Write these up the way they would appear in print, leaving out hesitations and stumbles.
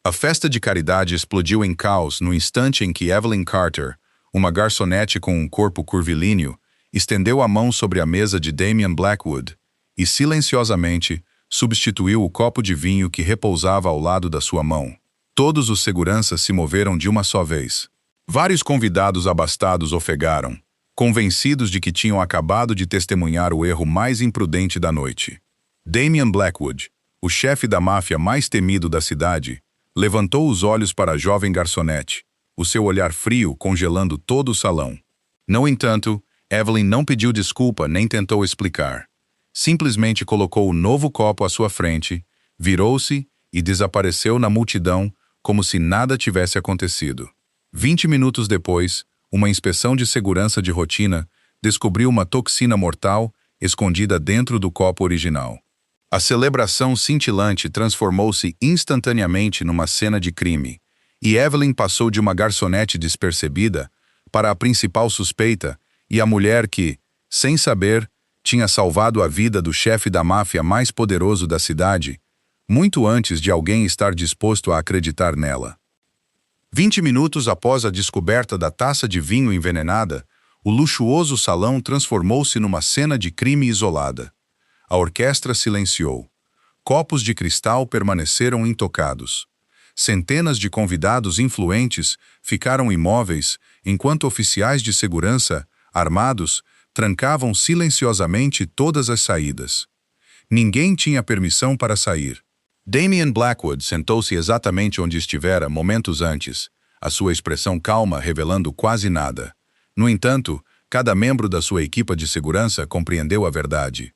A festa de caridade explodiu em caos no instante em que Evelyn Carter, uma garçonete com um corpo curvilíneo, estendeu a mão sobre a mesa de Damian Blackwood e, silenciosamente, substituiu o copo de vinho que repousava ao lado da sua mão. Todos os seguranças se moveram de uma só vez. Vários convidados abastados ofegaram, convencidos de que tinham acabado de testemunhar o erro mais imprudente da noite. Damian Blackwood, o chefe da máfia mais temido da cidade, levantou os olhos para a jovem garçonete, o seu olhar frio congelando todo o salão. No entanto, Evelyn não pediu desculpa nem tentou explicar. Simplesmente colocou o novo copo à sua frente, virou-se e desapareceu na multidão como se nada tivesse acontecido. 20 minutos depois, uma inspeção de segurança de rotina descobriu uma toxina mortal escondida dentro do copo original. A celebração cintilante transformou-se instantaneamente numa cena de crime, e Evelyn passou de uma garçonete despercebida para a principal suspeita e a mulher que, sem saber, tinha salvado a vida do chefe da máfia mais poderoso da cidade, muito antes de alguém estar disposto a acreditar nela. 20 minutos após a descoberta da taça de vinho envenenada, o luxuoso salão transformou-se numa cena de crime isolada. A orquestra silenciou. Copos de cristal permaneceram intocados. Centenas de convidados influentes ficaram imóveis enquanto oficiais de segurança, armados, trancavam silenciosamente todas as saídas. Ninguém tinha permissão para sair. Damian Blackwood sentou-se exatamente onde estivera momentos antes, a sua expressão calma revelando quase nada. No entanto, cada membro da sua equipa de segurança compreendeu a verdade.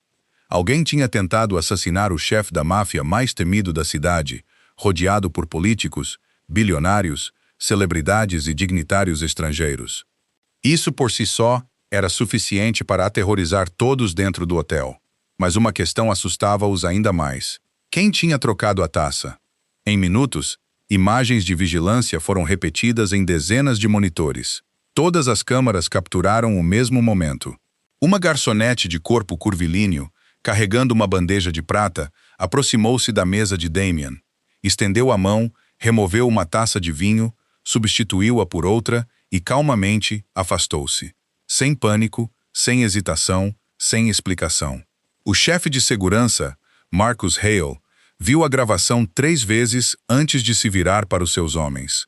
Alguém tinha tentado assassinar o chefe da máfia mais temido da cidade, rodeado por políticos, bilionários, celebridades e dignitários estrangeiros. Isso por si só era suficiente para aterrorizar todos dentro do hotel. Mas uma questão assustava-os ainda mais. Quem tinha trocado a taça? Em minutos, imagens de vigilância foram repetidas em dezenas de monitores. Todas as câmaras capturaram o mesmo momento. Uma garçonete de corpo curvilíneo, carregando uma bandeja de prata, aproximou-se da mesa de Damian. Estendeu a mão, removeu uma taça de vinho, substituiu-a por outra e calmamente afastou-se. Sem pânico, sem hesitação, sem explicação. O chefe de segurança, Marcus Hale, viu a gravação 3 vezes antes de se virar para os seus homens.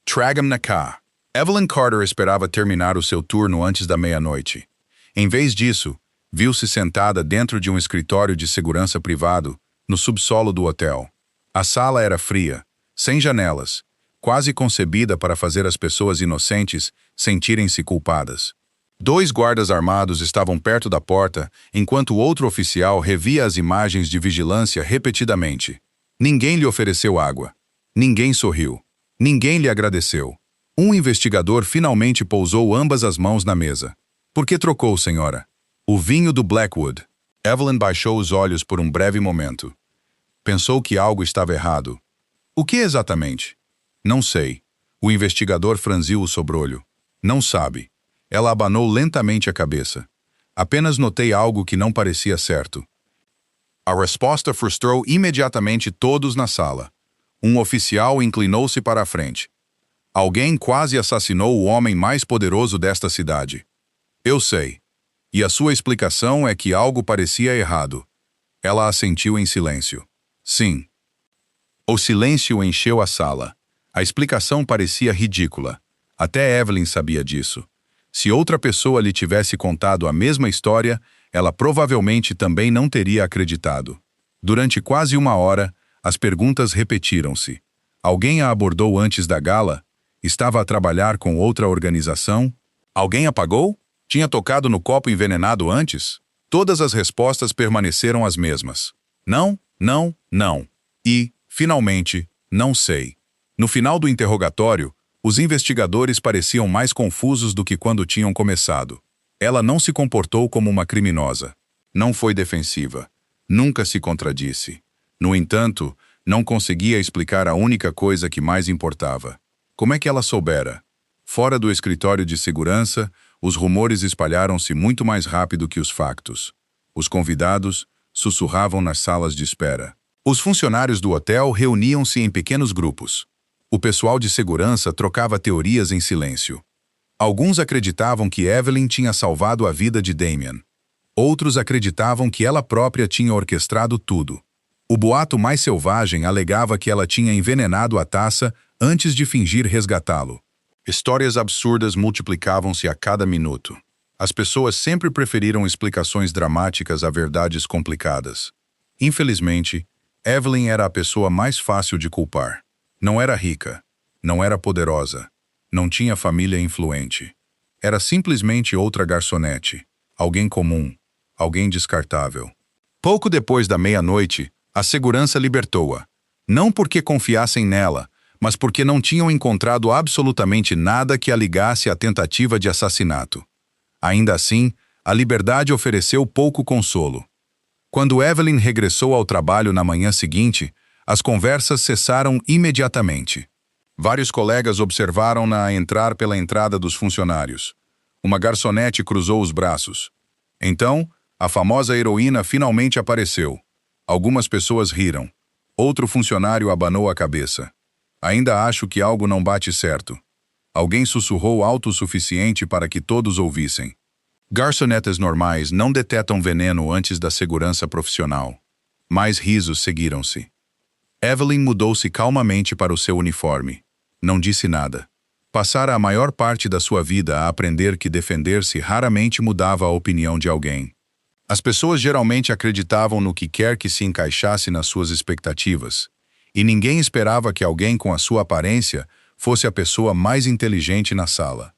Tragam na cá. Evelyn Carter esperava terminar o seu turno antes da meia-noite. Em vez disso, viu-se sentada dentro de um escritório de segurança privado, no subsolo do hotel. A sala era fria, sem janelas, quase concebida para fazer as pessoas inocentes sentirem-se culpadas. 2 guardas armados estavam perto da porta, enquanto outro oficial revia as imagens de vigilância repetidamente. Ninguém lhe ofereceu água. Ninguém sorriu. Ninguém lhe agradeceu. Um investigador finalmente pousou ambas as mãos na mesa. Por que trocou, senhora? O vinho do Blackwood. Evelyn baixou os olhos por um breve momento. Pensou que algo estava errado. O que exatamente? Não sei. O investigador franziu o sobrolho. Não sabe. Ela abanou lentamente a cabeça. Apenas notei algo que não parecia certo. A resposta frustrou imediatamente todos na sala. Um oficial inclinou-se para a frente. Alguém quase assassinou o homem mais poderoso desta cidade. Eu sei. E a sua explicação é que algo parecia errado. Ela assentiu em silêncio. Sim. O silêncio encheu a sala. A explicação parecia ridícula. Até Evelyn sabia disso. Se outra pessoa lhe tivesse contado a mesma história, ela provavelmente também não teria acreditado. Durante quase 1 hora, as perguntas repetiram-se. Alguém a abordou antes da gala? Estava a trabalhar com outra organização? Alguém a pagou? Tinha tocado no copo envenenado antes? Todas as respostas permaneceram as mesmas. Não, não, não. E, finalmente, não sei. No final do interrogatório, os investigadores pareciam mais confusos do que quando tinham começado. Ela não se comportou como uma criminosa. Não foi defensiva. Nunca se contradisse. No entanto, não conseguia explicar a única coisa que mais importava. Como é que ela soubera? Fora do escritório de segurança, os rumores espalharam-se muito mais rápido que os factos. Os convidados sussurravam nas salas de espera. Os funcionários do hotel reuniam-se em pequenos grupos. O pessoal de segurança trocava teorias em silêncio. Alguns acreditavam que Evelyn tinha salvado a vida de Damien. Outros acreditavam que ela própria tinha orquestrado tudo. O boato mais selvagem alegava que ela tinha envenenado a taça antes de fingir resgatá-lo. Histórias absurdas multiplicavam-se a cada minuto. As pessoas sempre preferiram explicações dramáticas a verdades complicadas. Infelizmente, Evelyn era a pessoa mais fácil de culpar. Não era rica, não era poderosa, não tinha família influente. Era simplesmente outra garçonete, alguém comum, alguém descartável. Pouco depois da meia-noite, a segurança libertou-a. Não porque confiassem nela, mas porque não tinham encontrado absolutamente nada que a ligasse à tentativa de assassinato. Ainda assim, a liberdade ofereceu pouco consolo. Quando Evelyn regressou ao trabalho na manhã seguinte, as conversas cessaram imediatamente. Vários colegas observaram-na entrar pela entrada dos funcionários. Uma garçonete cruzou os braços. Então, a famosa heroína finalmente apareceu. Algumas pessoas riram. Outro funcionário abanou a cabeça. Ainda acho que algo não bate certo. Alguém sussurrou alto o suficiente para que todos ouvissem. Garçonetas normais não detetam veneno antes da segurança profissional. Mais risos seguiram-se. Evelyn mudou-se calmamente para o seu uniforme. Não disse nada. Passara a maior parte da sua vida a aprender que defender-se raramente mudava a opinião de alguém. As pessoas geralmente acreditavam no que quer que se encaixasse nas suas expectativas, e ninguém esperava que alguém com a sua aparência fosse a pessoa mais inteligente na sala.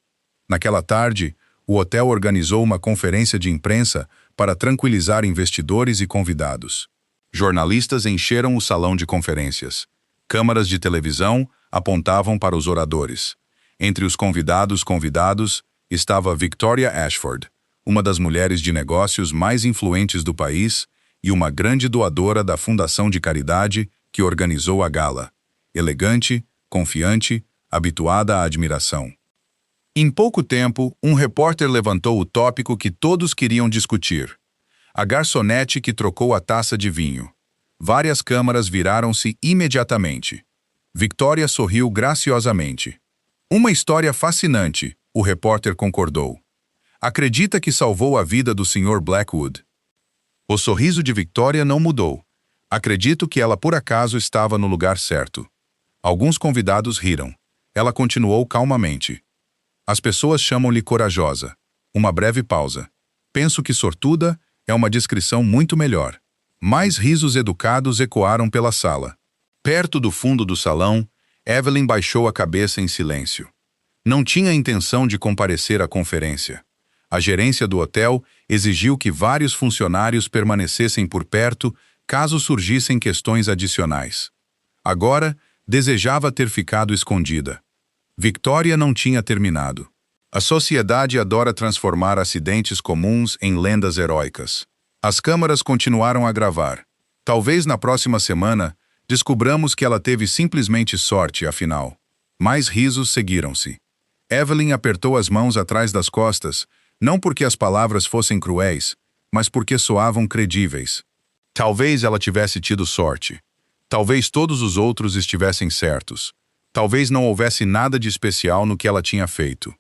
Naquela tarde, o hotel organizou uma conferência de imprensa para tranquilizar investidores e convidados. Jornalistas encheram o salão de conferências. Câmaras de televisão apontavam para os oradores. Entre os convidados estava Victoria Ashford, uma das mulheres de negócios mais influentes do país e uma grande doadora da fundação de caridade que organizou a gala. Elegante, confiante, habituada à admiração. Em pouco tempo, um repórter levantou o tópico que todos queriam discutir. A garçonete que trocou a taça de vinho. Várias câmaras viraram-se imediatamente. Victoria sorriu graciosamente. Uma história fascinante, o repórter concordou. Acredita que salvou a vida do Sr. Blackwood. O sorriso de Victoria não mudou. Acredito que ela por acaso estava no lugar certo. Alguns convidados riram. Ela continuou calmamente. As pessoas chamam-lhe corajosa. Uma breve pausa. Penso que sortuda é uma descrição muito melhor. Mais risos educados ecoaram pela sala. Perto do fundo do salão, Evelyn baixou a cabeça em silêncio. Não tinha intenção de comparecer à conferência. A gerência do hotel exigiu que vários funcionários permanecessem por perto caso surgissem questões adicionais. Agora, desejava ter ficado escondida. Victoria não tinha terminado. A sociedade adora transformar acidentes comuns em lendas heróicas. As câmaras continuaram a gravar. Talvez na próxima semana, descubramos que ela teve simplesmente sorte, afinal. Mais risos seguiram-se. Evelyn apertou as mãos atrás das costas, não porque as palavras fossem cruéis, mas porque soavam credíveis. Talvez ela tivesse tido sorte. Talvez todos os outros estivessem certos. Talvez não houvesse nada de especial no que ela tinha feito.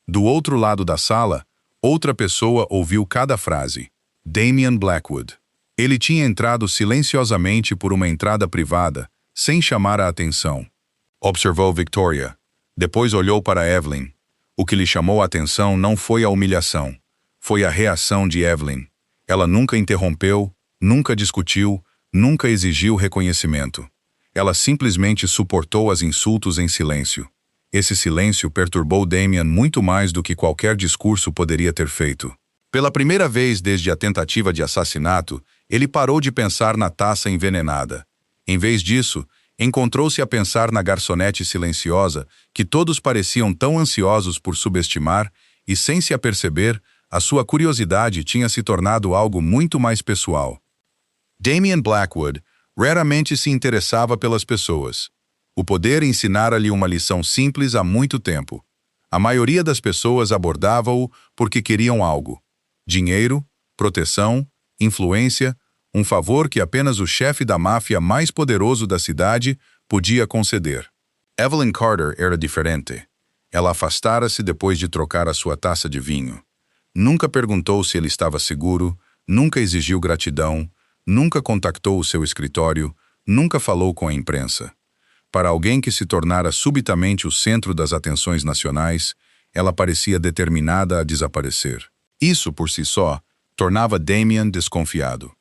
Do outro lado da sala, outra pessoa ouviu cada frase. Damien Blackwood. Ele tinha entrado silenciosamente por uma entrada privada, sem chamar a atenção. Observou Victoria. Depois olhou para Evelyn. O que lhe chamou a atenção não foi a humilhação. Foi a reação de Evelyn. Ela nunca interrompeu, nunca discutiu, nunca exigiu reconhecimento. Ela simplesmente suportou os insultos em silêncio. Esse silêncio perturbou Damien muito mais do que qualquer discurso poderia ter feito. Pela primeira vez desde a tentativa de assassinato, ele parou de pensar na taça envenenada. Em vez disso, encontrou-se a pensar na garçonete silenciosa que todos pareciam tão ansiosos por subestimar e, sem se aperceber, a sua curiosidade tinha se tornado algo muito mais pessoal. Damien Blackwood raramente se interessava pelas pessoas. O poder ensinara-lhe uma lição simples há muito tempo. A maioria das pessoas abordava-o porque queriam algo. Dinheiro, proteção, influência, um favor que apenas o chefe da máfia mais poderoso da cidade podia conceder. Evelyn Carter era diferente. Ela afastara-se depois de trocar a sua taça de vinho. Nunca perguntou se ele estava seguro, nunca exigiu gratidão, nunca contactou o seu escritório, nunca falou com a imprensa. Para alguém que se tornara subitamente o centro das atenções nacionais, ela parecia determinada a desaparecer. Isso, por si só, tornava Damien desconfiado.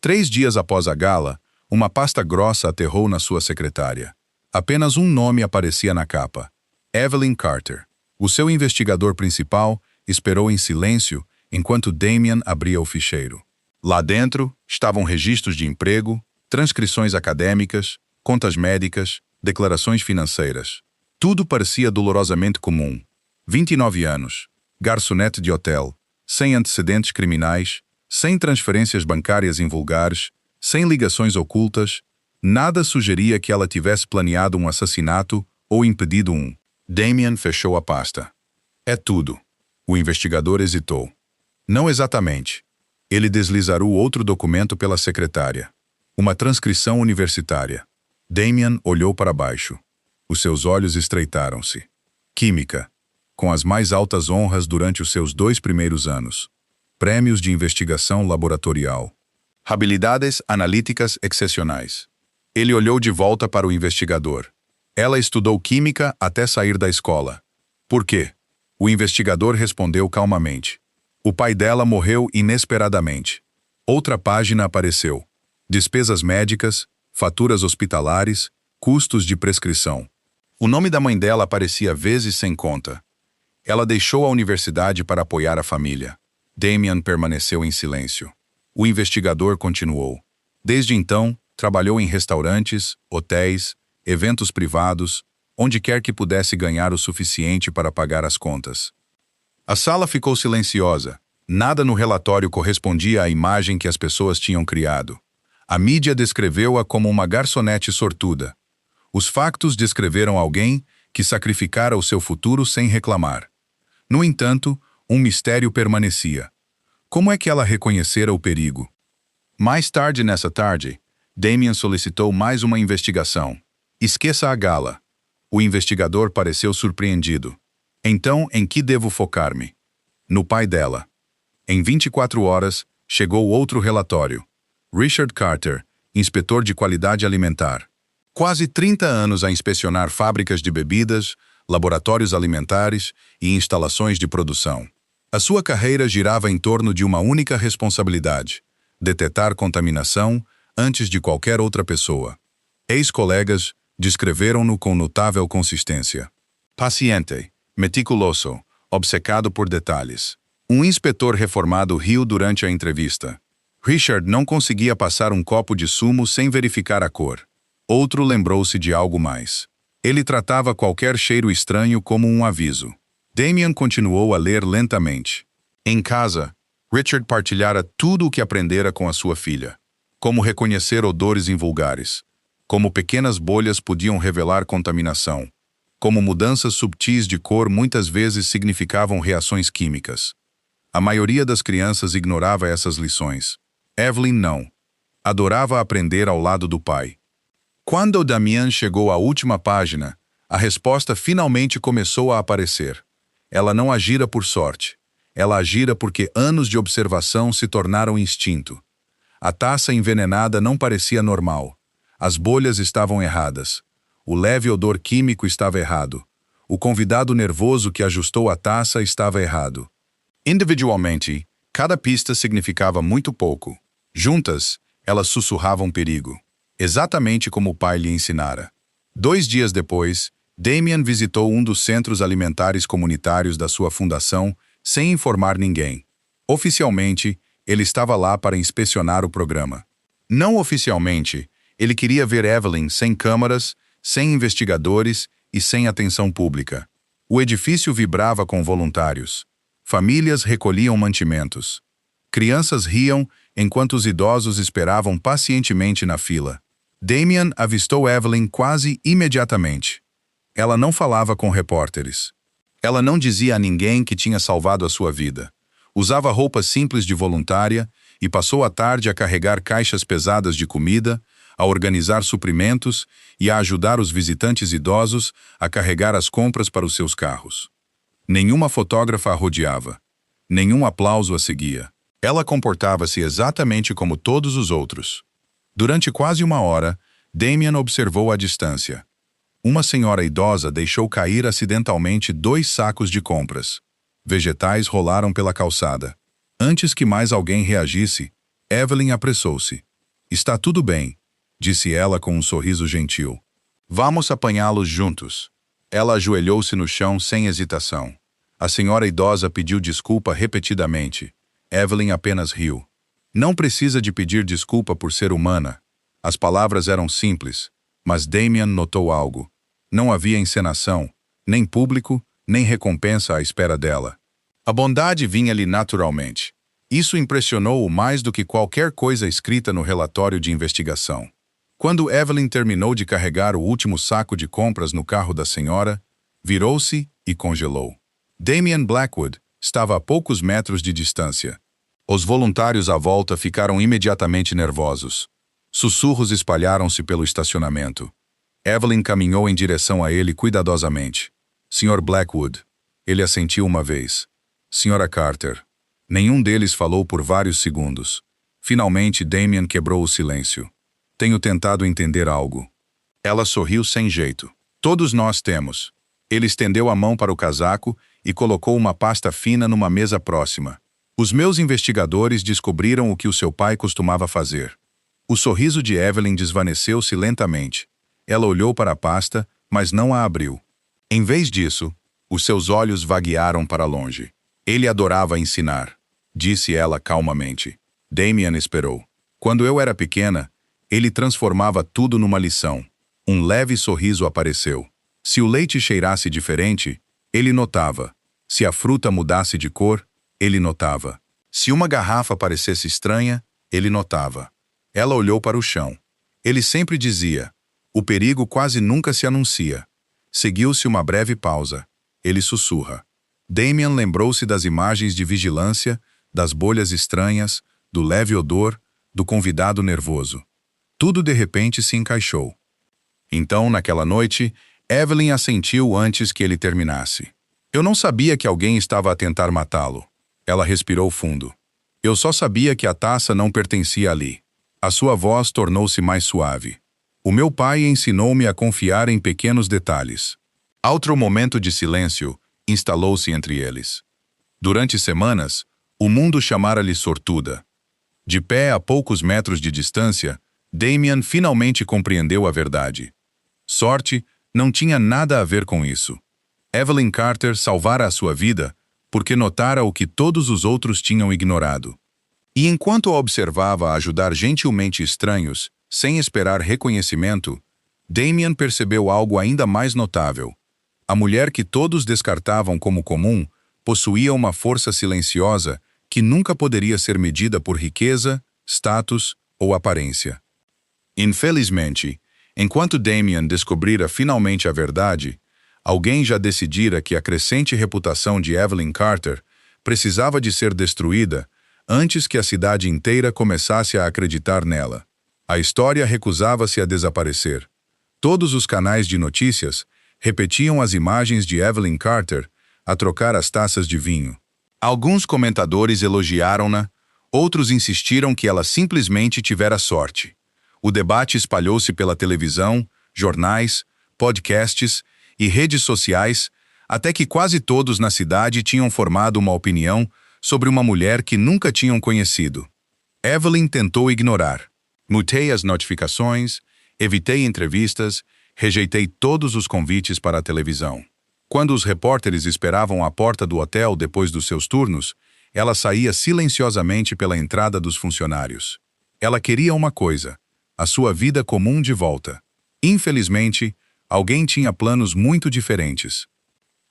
3 dias após a gala, uma pasta grossa aterrou na sua secretária. Apenas um nome aparecia na capa: Evelyn Carter. O seu investigador principal esperou em silêncio enquanto Damien abria o ficheiro. Lá dentro estavam registros de emprego, transcrições acadêmicas, contas médicas, declarações financeiras. Tudo parecia dolorosamente comum. 29 anos, garçonete de hotel, sem antecedentes criminais, sem transferências bancárias invulgares, sem ligações ocultas, nada sugeria que ela tivesse planeado um assassinato ou impedido um. Damien fechou a pasta. É tudo. O investigador hesitou. Não exatamente. Ele deslizarou outro documento pela secretária. Uma transcrição universitária. Damien olhou para baixo. Os seus olhos estreitaram-se. Química. Com as mais altas honras durante os seus 2 primeiros anos. Prêmios de investigação laboratorial. Habilidades analíticas excepcionais. Ele olhou de volta para o investigador. Ela estudou química até sair da escola. Por quê? O investigador respondeu calmamente. O pai dela morreu inesperadamente. Outra página apareceu. Despesas médicas, faturas hospitalares, custos de prescrição. O nome da mãe dela aparecia vezes sem conta. Ela deixou a universidade para apoiar a família. Damien permaneceu em silêncio. O investigador continuou. Desde então, trabalhou em restaurantes, hotéis, eventos privados, onde quer que pudesse ganhar o suficiente para pagar as contas. A sala ficou silenciosa. Nada no relatório correspondia à imagem que as pessoas tinham criado. A mídia descreveu-a como uma garçonete sortuda. Os factos descreveram alguém que sacrificara o seu futuro sem reclamar. No entanto, um mistério permanecia. Como é que ela reconhecera o perigo? Mais tarde nessa tarde, Damien solicitou mais uma investigação. Esqueça a gala. O investigador pareceu surpreendido. Então, em que devo focar-me? No pai dela. Em 24 horas, chegou outro relatório. Richard Carter, inspetor de qualidade alimentar. Quase 30 anos a inspecionar fábricas de bebidas, laboratórios alimentares e instalações de produção. A sua carreira girava em torno de uma única responsabilidade: detetar contaminação antes de qualquer outra pessoa. Ex-colegas descreveram-no com notável consistência. Paciente, meticuloso, obcecado por detalhes. Um inspetor reformado riu durante a entrevista. Richard não conseguia passar um copo de sumo sem verificar a cor. Outro lembrou-se de algo mais. Ele tratava qualquer cheiro estranho como um aviso. Damien continuou a ler lentamente. Em casa, Richard partilhara tudo o que aprendera com a sua filha. Como reconhecer odores invulgares. Como pequenas bolhas podiam revelar contaminação. Como mudanças subtis de cor muitas vezes significavam reações químicas. A maioria das crianças ignorava essas lições. Evelyn não. Adorava aprender ao lado do pai. Quando Damien chegou à última página, a resposta finalmente começou a aparecer. Ela não agira por sorte. Ela agira porque anos de observação se tornaram instinto. A taça envenenada não parecia normal. As bolhas estavam erradas. O leve odor químico estava errado. O convidado nervoso que ajustou a taça estava errado. Individualmente, cada pista significava muito pouco. Juntas, elas sussurravam perigo. Exatamente como o pai lhe ensinara. 2 dias depois, Damien visitou um dos centros alimentares comunitários da sua fundação sem informar ninguém. Oficialmente, ele estava lá para inspecionar o programa. Não oficialmente, ele queria ver Evelyn sem câmaras, sem investigadores e sem atenção pública. O edifício vibrava com voluntários. Famílias recolhiam mantimentos. Crianças riam enquanto os idosos esperavam pacientemente na fila. Damien avistou Evelyn quase imediatamente. Ela não falava com repórteres. Ela não dizia a ninguém que tinha salvado a sua vida. Usava roupas simples de voluntária e passou a tarde a carregar caixas pesadas de comida, a organizar suprimentos e a ajudar os visitantes idosos a carregar as compras para os seus carros. Nenhuma fotógrafa a rodeava. Nenhum aplauso a seguia. Ela comportava-se exatamente como todos os outros. Durante quase uma hora, Damien observou à distância. Uma senhora idosa deixou cair acidentalmente 2 sacos de compras. Vegetais rolaram pela calçada. Antes que mais alguém reagisse, Evelyn apressou-se. "Está tudo bem", disse ela com um sorriso gentil. "Vamos apanhá-los juntos." Ela ajoelhou-se no chão sem hesitação. A senhora idosa pediu desculpa repetidamente. Evelyn apenas riu. Não precisa de pedir desculpa por ser humana. As palavras eram simples, mas Damien notou algo. Não havia encenação, nem público, nem recompensa à espera dela. A bondade vinha-lhe naturalmente. Isso impressionou-o mais do que qualquer coisa escrita no relatório de investigação. Quando Evelyn terminou de carregar o último saco de compras no carro da senhora, virou-se e congelou. Damien Blackwood estava a poucos metros de distância. Os voluntários à volta ficaram imediatamente nervosos. Sussurros espalharam-se pelo estacionamento. Evelyn caminhou em direção a ele cuidadosamente. "Sr. Blackwood." Ele assentiu uma vez. "Sra. Carter." Nenhum deles falou por vários segundos. Finalmente, Damien quebrou o silêncio. "Tenho tentado entender algo." Ela sorriu sem jeito. "Todos nós temos." Ele estendeu a mão para o casaco e colocou uma pasta fina numa mesa próxima. "Os meus investigadores descobriram o que o seu pai costumava fazer." O sorriso de Evelyn desvaneceu-se lentamente. Ela olhou para a pasta, mas não a abriu. Em vez disso, os seus olhos vaguearam para longe. "Ele adorava ensinar", disse ela calmamente. Damien esperou. "Quando eu era pequena, ele transformava tudo numa lição." Um leve sorriso apareceu. Se o leite cheirasse diferente, ele notava. Se a fruta mudasse de cor, ele notava. Se uma garrafa parecesse estranha, ele notava. Ela olhou para o chão. Ele sempre dizia: "O perigo quase nunca se anuncia." Seguiu-se uma breve pausa. Ele sussurra. Damien lembrou-se das imagens de vigilância, das bolhas estranhas, do leve odor, do convidado nervoso. Tudo de repente se encaixou. Então, naquela noite, Evelyn assentiu antes que ele terminasse. "Eu não sabia que alguém estava a tentar matá-lo." Ela respirou fundo. "Eu só sabia que a taça não pertencia ali." A sua voz tornou-se mais suave. "O meu pai ensinou-me a confiar em pequenos detalhes." Outro momento de silêncio instalou-se entre eles. Durante semanas, o mundo chamara-lhe sortuda. De pé a poucos metros de distância, Damien finalmente compreendeu a verdade. Sorte não tinha nada a ver com isso. Evelyn Carter salvara a sua vida porque notara o que todos os outros tinham ignorado. E enquanto a observava ajudar gentilmente estranhos, sem esperar reconhecimento, Damien percebeu algo ainda mais notável. A mulher que todos descartavam como comum possuía uma força silenciosa que nunca poderia ser medida por riqueza, status ou aparência. Infelizmente, enquanto Damien descobrira finalmente a verdade, alguém já decidira que a crescente reputação de Evelyn Carter precisava de ser destruída antes que a cidade inteira começasse a acreditar nela. A história recusava-se a desaparecer. Todos os canais de notícias repetiam as imagens de Evelyn Carter a trocar as taças de vinho. Alguns comentadores elogiaram-na, outros insistiram que ela simplesmente tivera sorte. O debate espalhou-se pela televisão, jornais, podcasts e redes sociais, até que quase todos na cidade tinham formado uma opinião sobre uma mulher que nunca tinham conhecido. Evelyn tentou ignorar. Mutei as notificações, evitei entrevistas, rejeitei todos os convites para a televisão. Quando os repórteres esperavam à porta do hotel depois dos seus turnos, ela saía silenciosamente pela entrada dos funcionários. Ela queria uma coisa: a sua vida comum de volta. Infelizmente, alguém tinha planos muito diferentes.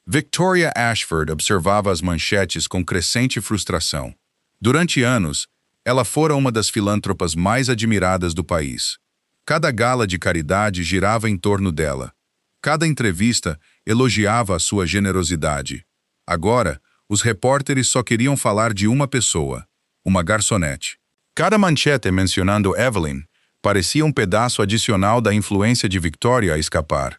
Victoria Ashford observava as manchetes com crescente frustração. Durante anos, ela fora uma das filântropas mais admiradas do país. Cada gala de caridade girava em torno dela. Cada entrevista elogiava a sua generosidade. Agora, os repórteres só queriam falar de uma pessoa, uma garçonete. Cada manchete mencionando Evelyn parecia um pedaço adicional da influência de Victoria a escapar.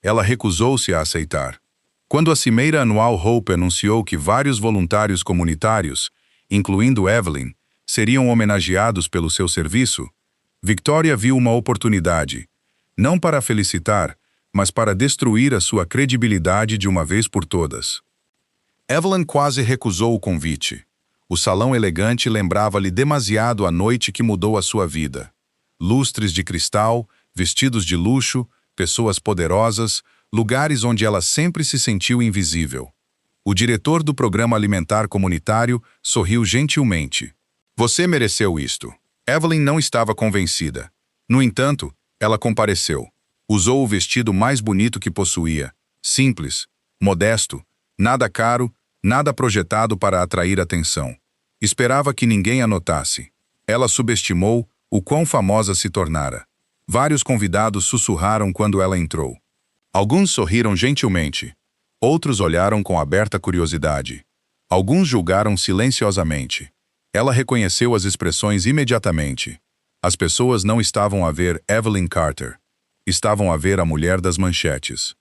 Ela recusou-se a aceitar. Quando a cimeira anual Hope anunciou que vários voluntários comunitários, incluindo Evelyn, seriam homenageados pelo seu serviço, Victoria viu uma oportunidade, não para a felicitar, mas para destruir a sua credibilidade de uma vez por todas. Evelyn quase recusou o convite. O salão elegante lembrava-lhe demasiado a noite que mudou a sua vida. Lustres de cristal, vestidos de luxo, pessoas poderosas, lugares onde ela sempre se sentiu invisível. O diretor do programa alimentar comunitário sorriu gentilmente. Você mereceu isto. Evelyn não estava convencida. No entanto, ela compareceu. Usou o vestido mais bonito que possuía. Simples, modesto, nada caro, nada projetado para atrair atenção. Esperava que ninguém a notasse. Ela subestimou o quão famosa se tornara. Vários convidados sussurraram quando ela entrou. Alguns sorriram gentilmente. Outros olharam com aberta curiosidade. Alguns julgaram silenciosamente. Ela reconheceu as expressões imediatamente. As pessoas não estavam a ver Evelyn Carter. Estavam a ver a mulher das manchetes.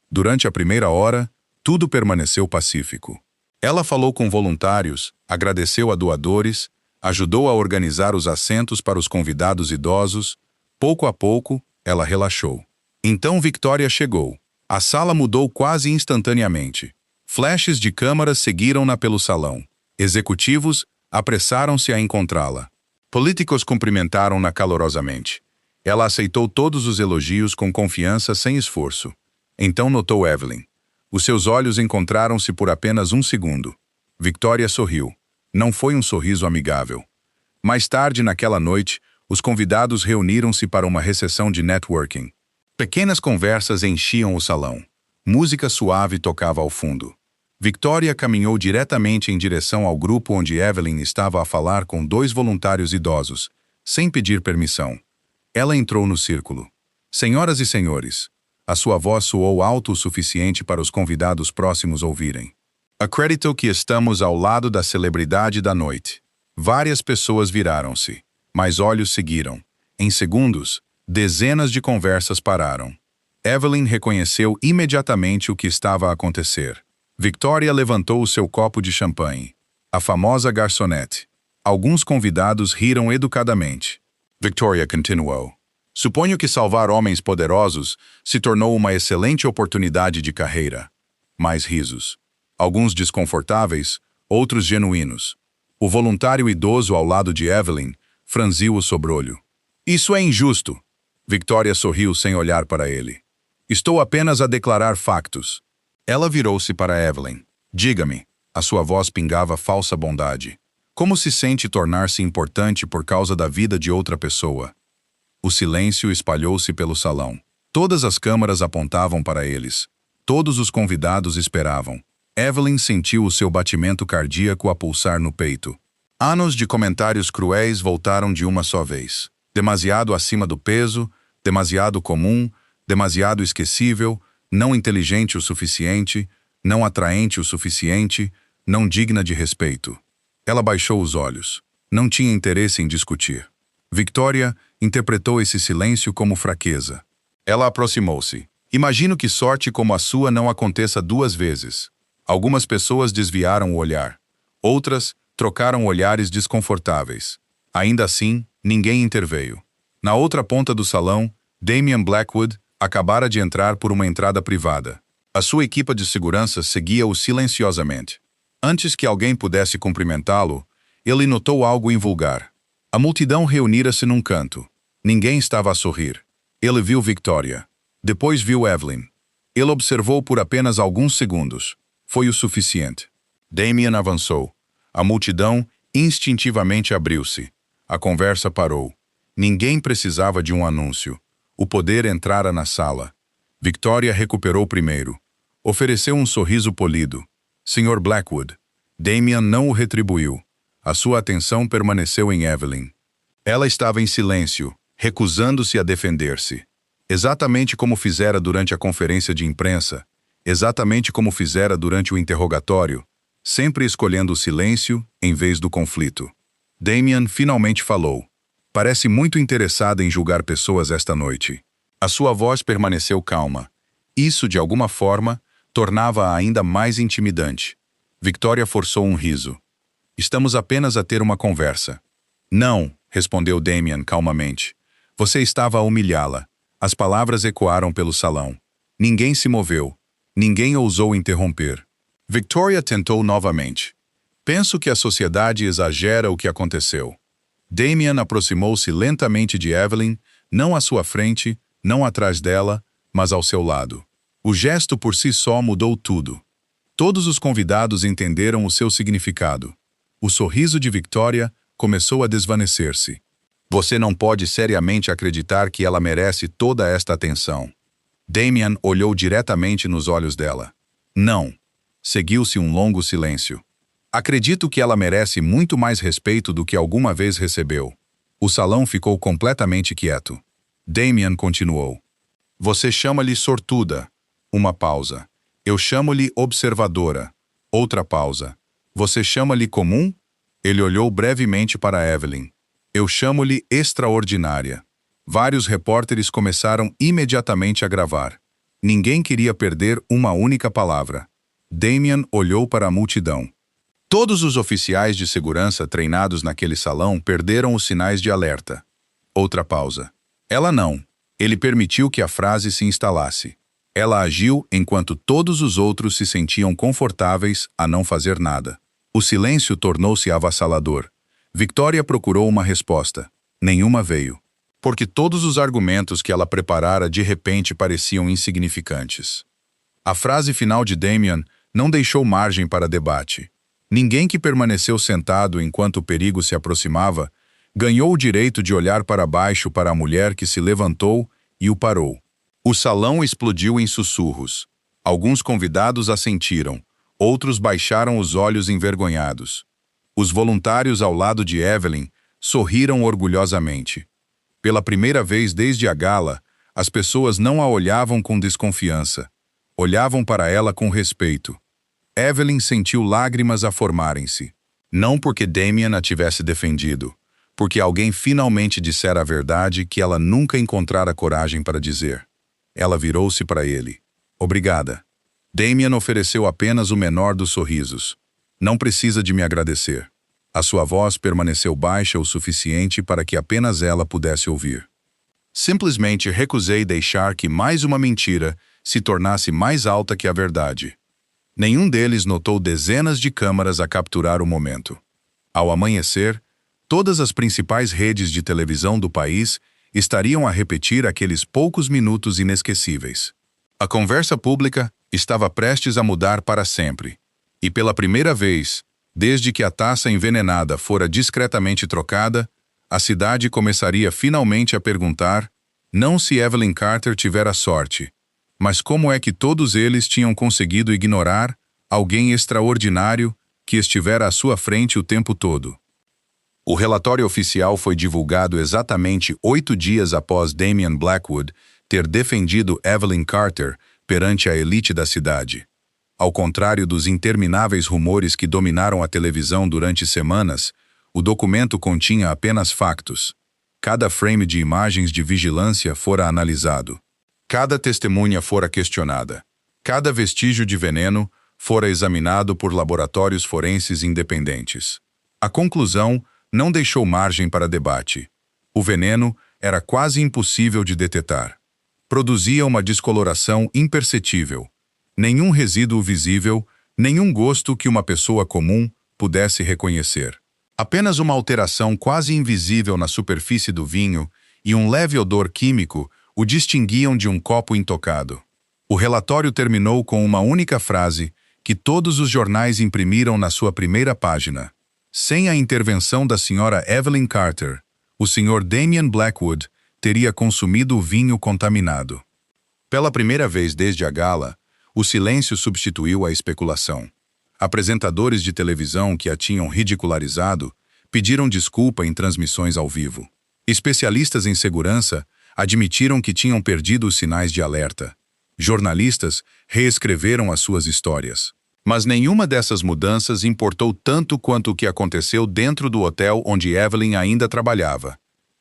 Durante a primeira hora, tudo permaneceu pacífico. Ela falou com voluntários, agradeceu a doadores, ajudou a organizar os assentos para os convidados idosos. Pouco a pouco, ela relaxou. Então Victoria chegou. A sala mudou quase instantaneamente. Flashes de câmaras seguiram-na pelo salão. Executivos apressaram-se a encontrá-la. Políticos cumprimentaram-na calorosamente. Ela aceitou todos os elogios com confiança sem esforço. Então notou Evelyn. Os seus olhos encontraram-se por apenas um segundo. Victoria sorriu. Não foi um sorriso amigável. Mais tarde naquela noite, os convidados reuniram-se para uma recepção de networking. Pequenas conversas enchiam o salão. Música suave tocava ao fundo. Victoria caminhou diretamente em direção ao grupo onde Evelyn estava a falar com 2 voluntários idosos, sem pedir permissão. Ela entrou no círculo. Senhoras e senhores, a sua voz soou alto o suficiente para os convidados próximos ouvirem. Acredito que estamos ao lado da celebridade da noite. Várias pessoas viraram-se, mas olhos seguiram. Em segundos, dezenas de conversas pararam. Evelyn reconheceu imediatamente o que estava a acontecer. Victoria levantou o seu copo de champanhe. A famosa garçonete. Alguns convidados riram educadamente. Victoria continuou. Suponho que salvar homens poderosos se tornou uma excelente oportunidade de carreira. Mais risos. Alguns desconfortáveis, outros genuínos. O voluntário idoso ao lado de Evelyn franziu o sobrolho. Isso é injusto. Victoria sorriu sem olhar para ele. Estou apenas a declarar factos. Ela virou-se para Evelyn. Diga-me, a sua voz pingava falsa bondade. Como se sente tornar-se importante por causa da vida de outra pessoa? O silêncio espalhou-se pelo salão. Todas as câmaras apontavam para eles. Todos os convidados esperavam. Evelyn sentiu o seu batimento cardíaco a pulsar no peito. Anos de comentários cruéis voltaram de uma só vez. Demasiado acima do peso, demasiado comum, demasiado esquecível, não inteligente o suficiente, não atraente o suficiente, não digna de respeito. Ela baixou os olhos. Não tinha interesse em discutir. Victoria interpretou esse silêncio como fraqueza. Ela aproximou-se. Imagino que sorte como a sua não aconteça 2 vezes. Algumas pessoas desviaram o olhar. Outras trocaram olhares desconfortáveis. Ainda assim, ninguém interveio. Na outra ponta do salão, Damian Blackwood acabara de entrar por uma entrada privada. A sua equipa de segurança seguia-o silenciosamente. Antes que alguém pudesse cumprimentá-lo, ele notou algo invulgar. A multidão reunira-se num canto. Ninguém estava a sorrir. Ele viu Victoria. Depois viu Evelyn. Ele observou por apenas alguns segundos. Foi o suficiente. Damian avançou. A multidão instintivamente abriu-se. A conversa parou. Ninguém precisava de um anúncio. O poder entrara na sala. Victoria recuperou primeiro. Ofereceu um sorriso polido. Sr. Blackwood. Damian não o retribuiu. A sua atenção permaneceu em Evelyn. Ela estava em silêncio, recusando-se a defender-se. Exatamente como fizera durante a conferência de imprensa, exatamente como fizera durante o interrogatório, sempre escolhendo o silêncio em vez do conflito. Damian finalmente falou. Parece muito interessada em julgar pessoas esta noite. A sua voz permaneceu calma. Isso, de alguma forma, tornava-a ainda mais intimidante. Victoria forçou um riso. Estamos apenas a ter uma conversa. Não, respondeu Damian calmamente. Você estava a humilhá-la. As palavras ecoaram pelo salão. Ninguém se moveu. Ninguém ousou interromper. Victoria tentou novamente. Penso que a sociedade exagera o que aconteceu. Damian aproximou-se lentamente de Evelyn, não à sua frente, não atrás dela, mas ao seu lado. O gesto por si só mudou tudo. Todos os convidados entenderam o seu significado. O sorriso de Victoria começou a desvanecer-se. Você não pode seriamente acreditar que ela merece toda esta atenção. Damian olhou diretamente nos olhos dela. Não. Seguiu-se um longo silêncio. Acredito que ela merece muito mais respeito do que alguma vez recebeu. O salão ficou completamente quieto. Damian continuou. Você chama-lhe sortuda. Uma pausa. Eu chamo-lhe observadora. Outra pausa. Você chama-lhe comum? Ele olhou brevemente para Evelyn. Eu chamo-lhe extraordinária. Vários repórteres começaram imediatamente a gravar. Ninguém queria perder uma única palavra. Damian olhou para a multidão. Todos os oficiais de segurança treinados naquele salão perderam os sinais de alerta. Outra pausa. Ela não. Ele permitiu que a frase se instalasse. Ela agiu enquanto todos os outros se sentiam confortáveis a não fazer nada. O silêncio tornou-se avassalador. Victoria procurou uma resposta. Nenhuma veio. Porque todos os argumentos que ela preparara de repente pareciam insignificantes. A frase final de Damian não deixou margem para debate. Ninguém que permaneceu sentado enquanto o perigo se aproximava ganhou o direito de olhar para baixo para a mulher que se levantou e o parou. O salão explodiu em sussurros. Alguns convidados assentiram, outros baixaram os olhos envergonhados. Os voluntários ao lado de Evelyn sorriram orgulhosamente. Pela primeira vez desde a gala, as pessoas não a olhavam com desconfiança. Olhavam para ela com respeito. Evelyn sentiu lágrimas a formarem-se. Não porque Damian a tivesse defendido, porque alguém finalmente dissera a verdade que ela nunca encontrara coragem para dizer. Ela virou-se para ele. Obrigada. Damian ofereceu apenas o menor dos sorrisos. Não precisa de me agradecer. A sua voz permaneceu baixa o suficiente para que apenas ela pudesse ouvir. Simplesmente recusei deixar que mais uma mentira se tornasse mais alta que a verdade. Nenhum deles notou dezenas de câmaras a capturar o momento. Ao amanhecer, todas as principais redes de televisão do país estariam a repetir aqueles poucos minutos inesquecíveis. A conversa pública estava prestes a mudar para sempre. E pela primeira vez, desde que a taça envenenada fora discretamente trocada, a cidade começaria finalmente a perguntar, não se Evelyn Carter tivera sorte, mas como é que todos eles tinham conseguido ignorar alguém extraordinário que estivera à sua frente o tempo todo. O relatório oficial foi divulgado exatamente 8 dias após Damian Blackwood ter defendido Evelyn Carter perante a elite da cidade. Ao contrário dos intermináveis rumores que dominaram a televisão durante semanas, o documento continha apenas factos. Cada frame de imagens de vigilância fora analisado. Cada testemunha fora questionada. Cada vestígio de veneno fora examinado por laboratórios forenses independentes. A conclusão não deixou margem para debate. O veneno era quase impossível de detetar. Produzia uma descoloração imperceptível. Nenhum resíduo visível, nenhum gosto que uma pessoa comum pudesse reconhecer. Apenas uma alteração quase invisível na superfície do vinho e um leve odor químico o distinguiam de um copo intocado. O relatório terminou com uma única frase que todos os jornais imprimiram na sua primeira página. Sem a intervenção da senhora Evelyn Carter, o Sr. Damian Blackwood teria consumido o vinho contaminado. Pela primeira vez desde a gala, o silêncio substituiu a especulação. Apresentadores de televisão que a tinham ridicularizado pediram desculpa em transmissões ao vivo. Especialistas em segurança admitiram que tinham perdido os sinais de alerta. Jornalistas reescreveram as suas histórias. Mas nenhuma dessas mudanças importou tanto quanto o que aconteceu dentro do hotel onde Evelyn ainda trabalhava.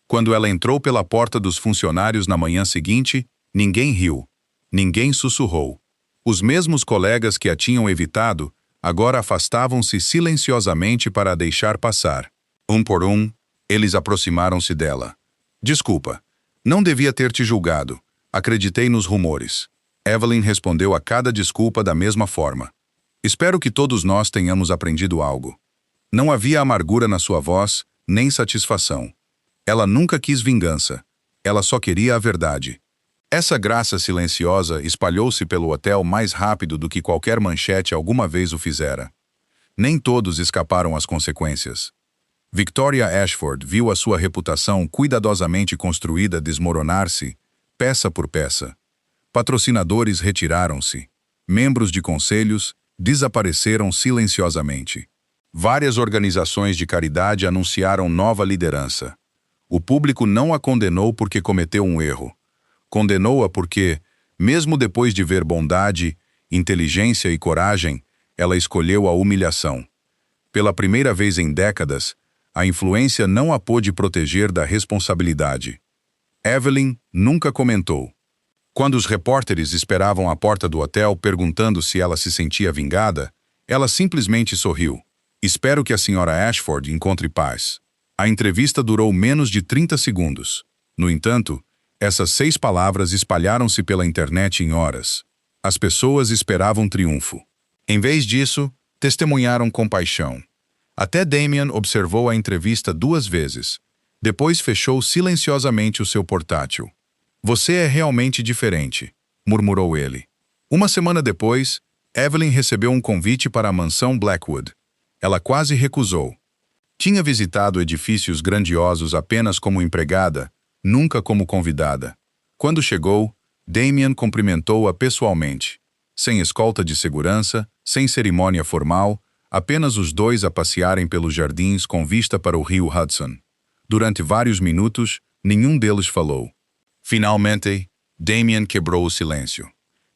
Quando ela entrou pela porta dos funcionários na manhã seguinte, ninguém riu, ninguém sussurrou. Os mesmos colegas que a tinham evitado agora afastavam-se silenciosamente para a deixar passar. Um por um, eles aproximaram-se dela. Desculpa, não devia ter te julgado. Acreditei nos rumores. Evelyn respondeu a cada desculpa da mesma forma. Espero que todos nós tenhamos aprendido algo. Não havia amargura na sua voz, nem satisfação. Ela nunca quis vingança. Ela só queria a verdade. Essa graça silenciosa espalhou-se pelo hotel mais rápido do que qualquer manchete alguma vez o fizera. Nem todos escaparam às consequências. Victoria Ashford viu a sua reputação cuidadosamente construída desmoronar-se, peça por peça. Patrocinadores retiraram-se. Membros de conselhos desapareceram silenciosamente. Várias organizações de caridade anunciaram nova liderança. O público não a condenou porque cometeu um erro. Condenou-a porque, mesmo depois de ver bondade, inteligência e coragem, ela escolheu a humilhação. Pela primeira vez em décadas, a influência não a pôde proteger da responsabilidade. Evelyn nunca comentou. Quando os repórteres esperavam à porta do hotel perguntando se ela se sentia vingada, ela simplesmente sorriu. Espero que a senhora Ashford encontre paz. A entrevista durou menos de 30 segundos. No entanto, essas 6 palavras espalharam-se pela internet em horas. As pessoas esperavam triunfo. Em vez disso, testemunharam compaixão. Até Damien observou a entrevista 2 vezes. Depois fechou silenciosamente o seu portátil. Você é realmente diferente, murmurou ele. Uma semana depois, Evelyn recebeu um convite para a mansão Blackwood. Ela quase recusou. Tinha visitado edifícios grandiosos apenas como empregada, nunca como convidada. Quando chegou, Damien cumprimentou-a pessoalmente. Sem escolta de segurança, sem cerimônia formal, apenas os dois a passearem pelos jardins com vista para o rio Hudson. Durante vários minutos, nenhum deles falou. Finalmente, Damien quebrou o silêncio.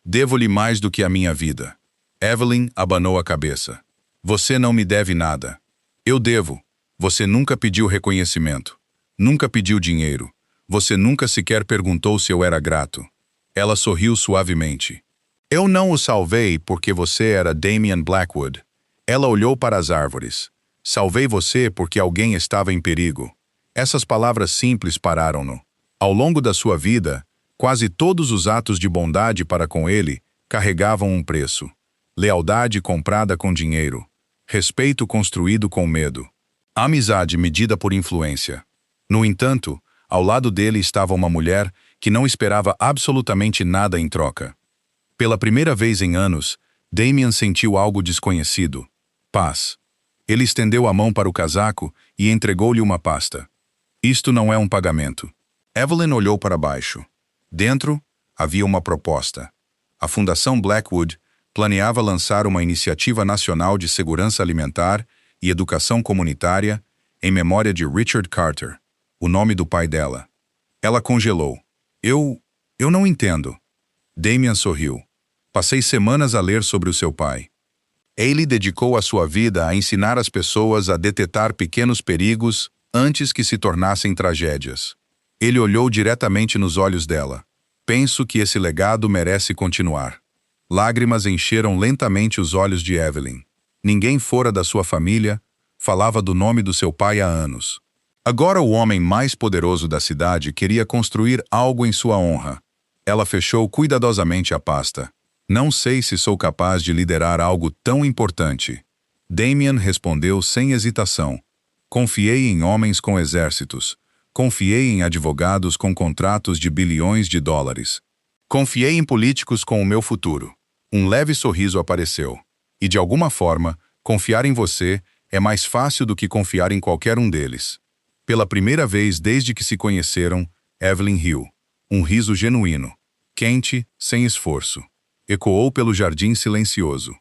Devo-lhe mais do que a minha vida. Evelyn abanou a cabeça. Você não me deve nada. Eu devo. Você nunca pediu reconhecimento. Nunca pediu dinheiro. Você nunca sequer perguntou se eu era grato. Ela sorriu suavemente. Eu não o salvei porque você era Damien Blackwood. Ela olhou para as árvores. Salvei você porque alguém estava em perigo. Essas palavras simples pararam-no. Ao longo da sua vida, quase todos os atos de bondade para com ele carregavam um preço. Lealdade comprada com dinheiro. Respeito construído com medo. Amizade medida por influência. No entanto, ao lado dele estava uma mulher que não esperava absolutamente nada em troca. Pela primeira vez em anos, Damien sentiu algo desconhecido. Paz. Ele estendeu a mão para o casaco e entregou-lhe uma pasta. Isto não é um pagamento. Evelyn olhou para baixo. Dentro, havia uma proposta. A Fundação Blackwood planeava lançar uma iniciativa nacional de segurança alimentar e educação comunitária em memória de Richard Carter, o nome do pai dela. Ela congelou. Eu não entendo. Damien sorriu. Passei semanas a ler sobre o seu pai. Ele dedicou a sua vida a ensinar as pessoas a detetar pequenos perigos antes que se tornassem tragédias. Ele olhou diretamente nos olhos dela. Penso que esse legado merece continuar. Lágrimas encheram lentamente os olhos de Evelyn. Ninguém fora da sua família falava do nome do seu pai há anos. Agora o homem mais poderoso da cidade queria construir algo em sua honra. Ela fechou cuidadosamente a pasta. Não sei se sou capaz de liderar algo tão importante. Damien respondeu sem hesitação. Confiei em homens com exércitos. Confiei em advogados com contratos de bilhões de dólares. Confiei em políticos com o meu futuro. Um leve sorriso apareceu. E de alguma forma, confiar em você é mais fácil do que confiar em qualquer um deles. Pela primeira vez desde que se conheceram, Evelyn riu. Um riso genuíno. Quente, sem esforço. Ecoou pelo jardim silencioso.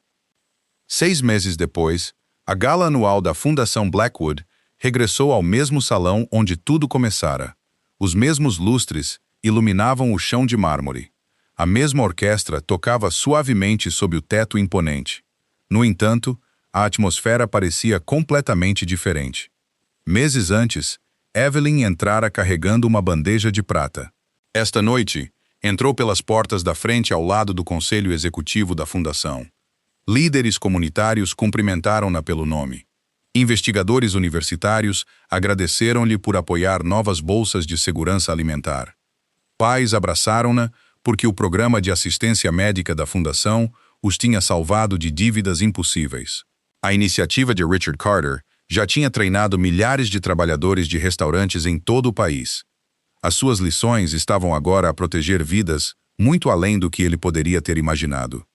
6 meses depois, a gala anual da Fundação Blackwood regressou ao mesmo salão onde tudo começara. Os mesmos lustres iluminavam o chão de mármore. A mesma orquestra tocava suavemente sob o teto imponente. No entanto, a atmosfera parecia completamente diferente. Meses antes, Evelyn entrara carregando uma bandeja de prata. Esta noite, entrou pelas portas da frente ao lado do conselho executivo da fundação. Líderes comunitários cumprimentaram-na pelo nome. Investigadores universitários agradeceram-lhe por apoiar novas bolsas de segurança alimentar. Pais abraçaram-na porque o programa de assistência médica da fundação os tinha salvado de dívidas impossíveis. A iniciativa de Richard Carter já tinha treinado milhares de trabalhadores de restaurantes em todo o país. As suas lições estavam agora a proteger vidas muito além do que ele poderia ter imaginado.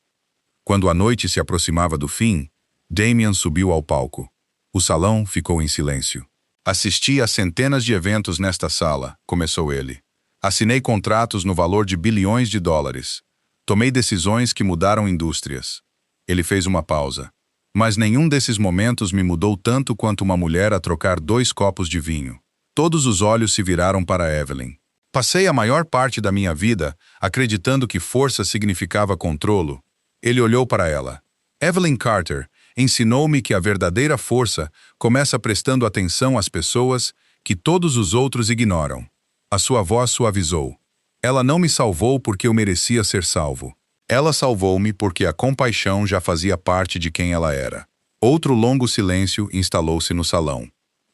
Quando a noite se aproximava do fim, Damien subiu ao palco. O salão ficou em silêncio. Assisti a centenas de eventos nesta sala, começou ele. Assinei contratos no valor de bilhões de dólares. Tomei decisões que mudaram indústrias. Ele fez uma pausa. Mas nenhum desses momentos me mudou tanto quanto uma mulher a trocar 2 copos de vinho. Todos os olhos se viraram para Evelyn. Passei a maior parte da minha vida acreditando que força significava controlo. Ele olhou para ela. Evelyn Carter ensinou-me que a verdadeira força começa prestando atenção às pessoas que todos os outros ignoram. A sua voz suavizou. Ela não me salvou porque eu merecia ser salvo. Ela salvou-me porque a compaixão já fazia parte de quem ela era. Outro longo silêncio instalou-se no salão.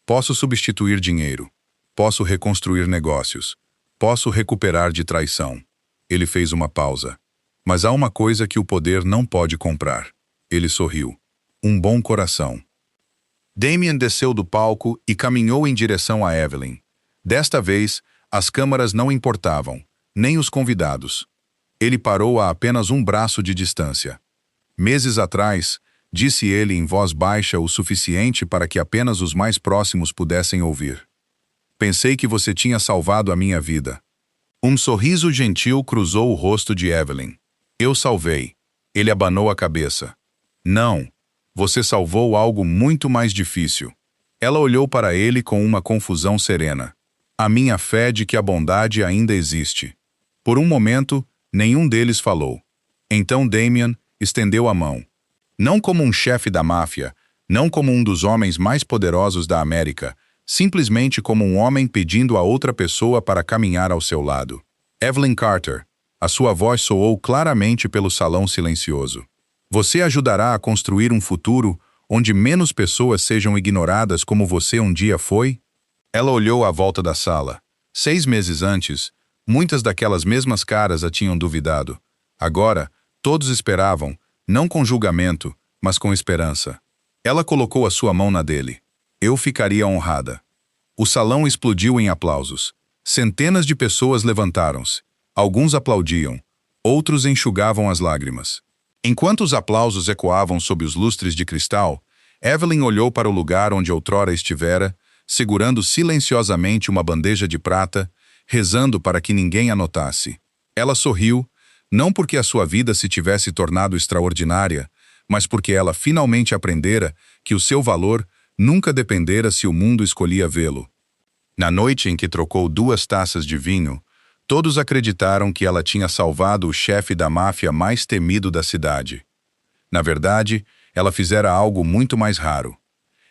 Posso substituir dinheiro. Posso reconstruir negócios. Posso recuperar de traição. Ele fez uma pausa. Mas há uma coisa que o poder não pode comprar. Ele sorriu. Um bom coração. Damien desceu do palco e caminhou em direção a Evelyn. Desta vez, as câmaras não importavam, nem os convidados. Ele parou a apenas um braço de distância. Meses atrás, disse ele em voz baixa o suficiente para que apenas os mais próximos pudessem ouvir. Pensei que você tinha salvado a minha vida. Um sorriso gentil cruzou o rosto de Evelyn. Eu salvei. Ele abanou a cabeça. Não. Você salvou algo muito mais difícil. Ela olhou para ele com uma confusão serena. A minha fé de que a bondade ainda existe. Por um momento, nenhum deles falou. Então Damien estendeu a mão. Não como um chefe da máfia, não como um dos homens mais poderosos da América, simplesmente como um homem pedindo a outra pessoa para caminhar ao seu lado. Evelyn Carter, a sua voz soou claramente pelo salão silencioso. Você ajudará a construir um futuro onde menos pessoas sejam ignoradas como você um dia foi? Ela olhou à volta da sala. 6 meses antes, muitas daquelas mesmas caras a tinham duvidado. Agora, todos esperavam, não com julgamento, mas com esperança. Ela colocou a sua mão na dele. Eu ficaria honrada. O salão explodiu em aplausos. Centenas de pessoas levantaram-se. Alguns aplaudiam, outros enxugavam as lágrimas. Enquanto os aplausos ecoavam sob os lustres de cristal, Evelyn olhou para o lugar onde outrora estivera, segurando silenciosamente uma bandeja de prata, rezando para que ninguém a notasse. Ela sorriu, não porque a sua vida se tivesse tornado extraordinária, mas porque ela finalmente aprendera que o seu valor nunca dependera se o mundo escolhia vê-lo. Na noite em que trocou 2 taças de vinho, todos acreditaram que ela tinha salvado o chefe da máfia mais temido da cidade. Na verdade, ela fizera algo muito mais raro.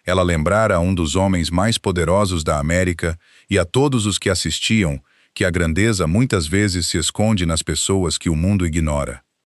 Ela lembrara a um dos homens mais poderosos da América e a todos os que assistiam que a grandeza muitas vezes se esconde nas pessoas que o mundo ignora.